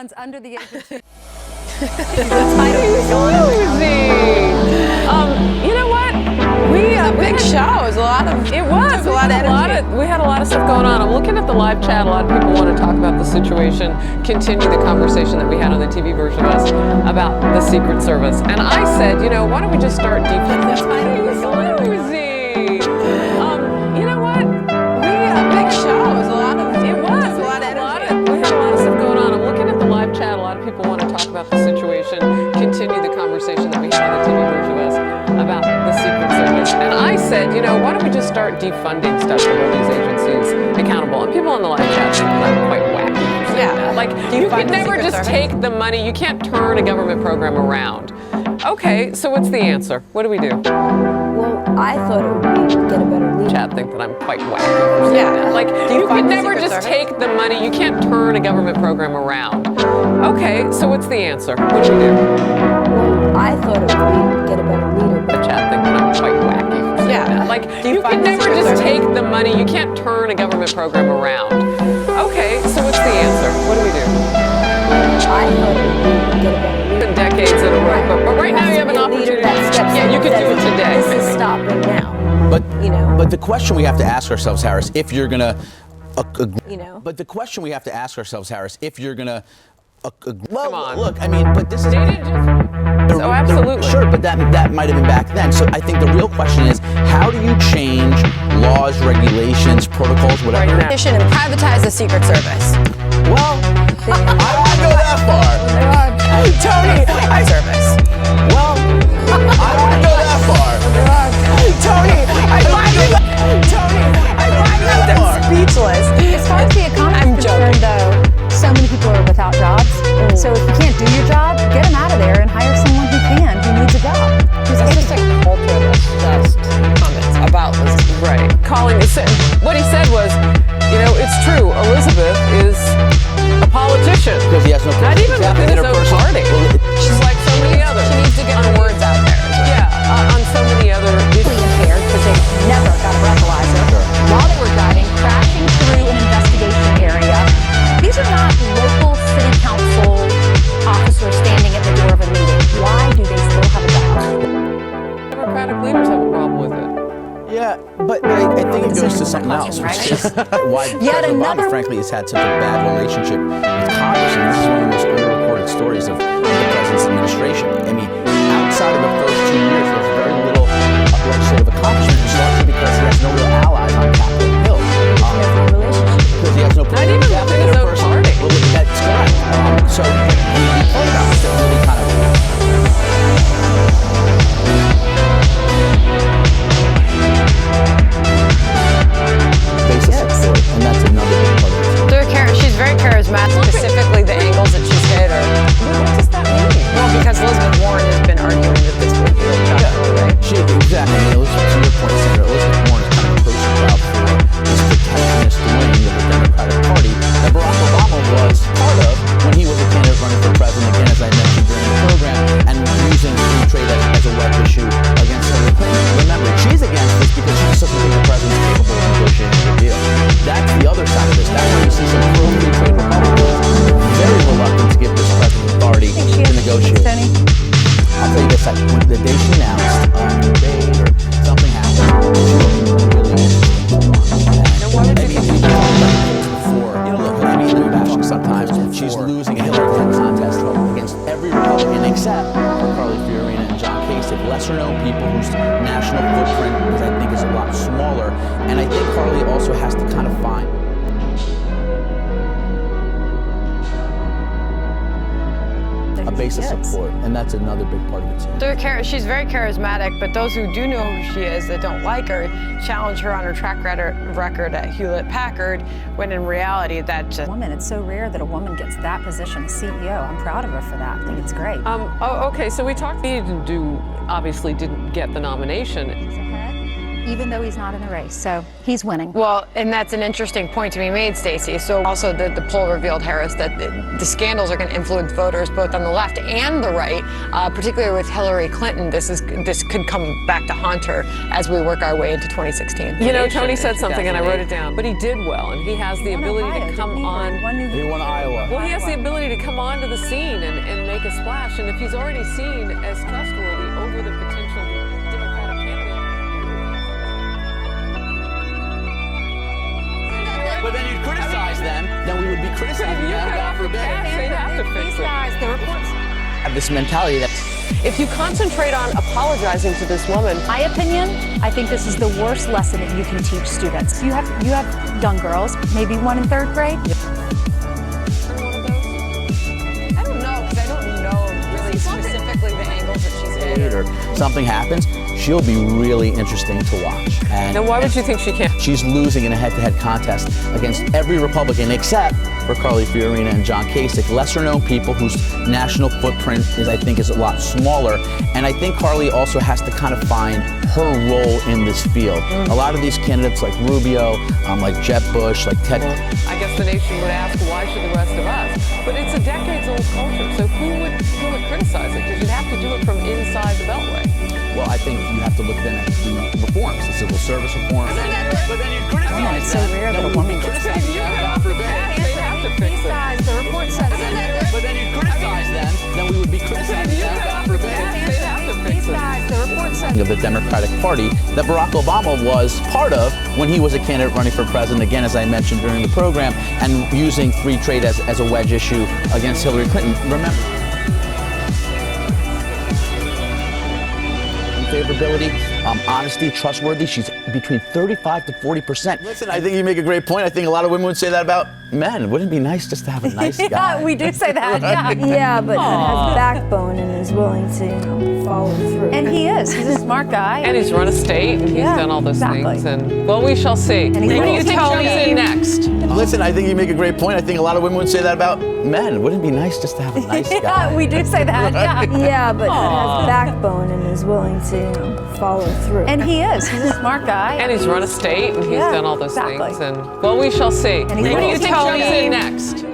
ones under the age of 2. You know what? We a big show. It was a lot of. It was a lot of energy. We had a lot of stuff going on. I'm looking at the live chat. A lot of people want to talk about the situation, continue the conversation that we had on the TV version of us about the Secret Service. And I said, you know, why don't we just start defunding? That's you know what? A big show. It was a lot of. It was a lot of energy. We had a lot of stuff going on. I'm looking at the live chat. A lot of people want to talk about the situation, continue the conversation that we had on the TV version of us about the Secret Service. And I said, you know, why don't we just start defunding stuff to hold these agencies accountable? And people on the live chat think that I'm quite wacky. Yeah. Like, you could never just take the money. You can't turn a government program around. Okay, so what's the answer? What do we do? Well, I thought it would be get a better leader. Chat think that I'm quite wacky. Yeah. Like, you could never just take the money. You can't turn a government program around. Okay, so what's the answer? What do we do? Well, I thought it would be get a better leader. The chat think that I'm quite wacky. Yeah. Like, you could never just take the money. You can't turn a government program around. Okay, so what's the answer? What do we do? I thought it would be get a better leader. Decades in a row, but right now you have an opportunity. Yeah, you could do it today. This is stopping now. But you know. But the question we have to ask ourselves, Harris, if you're gonna, you know. But the question we have to ask ourselves, Harris, if you're gonna, well, come on. Look, I mean, but this is. They didn't just. Oh, absolutely. Sure, but that might have been back then. So I think the real question is, how do you change laws, regulations, protocols, whatever? And privatize the Secret Service. Well, I don't want to go that far. Tony, service. Well, I don't want to go that far. Tony, I'm speechless. As far as the economy I'm is concerned, though, so many people are without jobs. So if you can't do your job, get them out of there and hire someone who can, who needs a job. That's just a culture-obsessed comments about this. Right. What he said was, you know, it's true. Elizabeth is a politician. Because he has no. Not even within his own party. She's like so many others. She needs to get her words out there. Yeah, on so many other issues. Impaired because they never got a breathalyzer while they were driving, crashing through an investigation area. These are not local city council officers standing at the door of a meeting. Why do they still have a job? Democratic leaders have a problem with it. Yeah, but I think it goes to something else, which is why President Obama, frankly, has had such a bad relationship with Congress. And this is one of the most underreported stories of the president's administration. I mean, outside of the first 2 years, there's very little legislative accomplishment, largely because he has no real allies on Capitol Hill. Because he has no Not even within his own party. Well, that's correct. So the paradox that really kind of. And that's another big part of it. She's very charismatic, specifically the angles that she's hit. What does that mean? Well, because Elizabeth Warren has been arguing that this would be a job, right? Exactly. Elizabeth, to your point, Sandra, Elizabeth Warren is kind of a poster child for this protectionist wing of the Democratic Party that Barack Obama was part of when he was a candidate running for president, again, as I mentioned during the program, and using free trade as a web issue against Hillary Clinton. Remember, she's against this because she just doesn't think the president's capable of negotiating a good deal. That's the other side of this. That's where you see some pro-free trade Republicans very reluctant to give this president authority to negotiate. I'll tell you this, the day she announced a debate or something happened, she looked really interesting. Before, you know, look, I mean, they're bashing sometimes. She's losing a Hillary Clinton contest against every Republican except for Carly Fiorina and John Kasich, lesser-known people whose national footprint, I think, is a lot smaller. And I think Carly also has to kind of find a base of support, and that's another big part of it too. She's very charismatic, but those who do know who she is that don't like her challenge her on her track record at Hewlett-Packard, when in reality that just... Woman, it's so rare that a woman gets that position as CEO. I'm proud of her for that. I think it's great. Okay, so we talked, he obviously didn't get the nomination. She's ahead. even though he's not in the race. So he's winning. Well, and that's an interesting point to be made, Stacey. So also the poll revealed, Harris, that the scandals are going to influence voters both on the left and the right, particularly with Hillary Clinton. This could come back to haunt her as we work our way into 2016. You know, Tony said something, and I wrote it down, but he did well, and he has the ability to come on. He won Iowa. Well, he has the ability to come onto the scene and make a splash, and if he's already seen as trustworthy over the potential Democratic candidate. But then you'd criticize them, then we would be criticizing them, God forbid. They'd have to fix it. The reports. Have this mentality that If you concentrate on apologizing to this woman, My opinion, I think this is the worst lesson that you can teach students. You have young girls, maybe one in 3rd grade. I don't know, because I don't know really specifically the angles that she's hit. or something happens, she'll be really interesting to watch. And then why would you think she can't? she's losing in a head-to-head contest against every Republican except for Carly Fiorina and John Kasich, lesser-known people whose national footprint is a lot smaller. And I think Carly also has to kind of find her role in this field. A lot of these candidates, like Rubio, like Jeb Bush, like Ted. I guess the nation would ask, why should the rest of us? But it's a decades-old culture, so who would criticize it? Because you'd have to do it from inside the Beltway. Well, I think you have to look then at the reforms, the civil service reform. But then you criticize It's so rare that a woman gets that. They'd have to fix it. The report says But then you criticize them, then we would be criticizing them, God forbid. They'd have to fix it. the report says Of the Democratic Party that Barack Obama was part of when he was a candidate running for president, again, as I mentioned during the program, and using free trade as a wedge issue against Hillary Clinton. Remember, favorability, honesty, trustworthy. She's between 35 to 40%. Listen, I think you make a great point. I think a lot of women would say that about men. Wouldn't it be nice just to have a nice guy? Yeah, we do say that. Yeah. Yeah, but he has backbone and is willing to, follow through. And he is. He's a smart guy. And he's run a state, and he's Yeah, done all those exactly. things. And well, we shall see. And Who he's do you also think Tony. jumps in next? Listen, I think you make a great point. I think a lot of women would say that about men. Wouldn't it be nice just to have a nice guy? Yeah, we do say that. Yeah. Yeah, but he has backbone and is willing to, follow through. And he is. He's a smart guy. And he's run a state, and he's Yeah, done all those exactly. things. And well, we shall see. And Who he's do you also think jumps Tony. in next?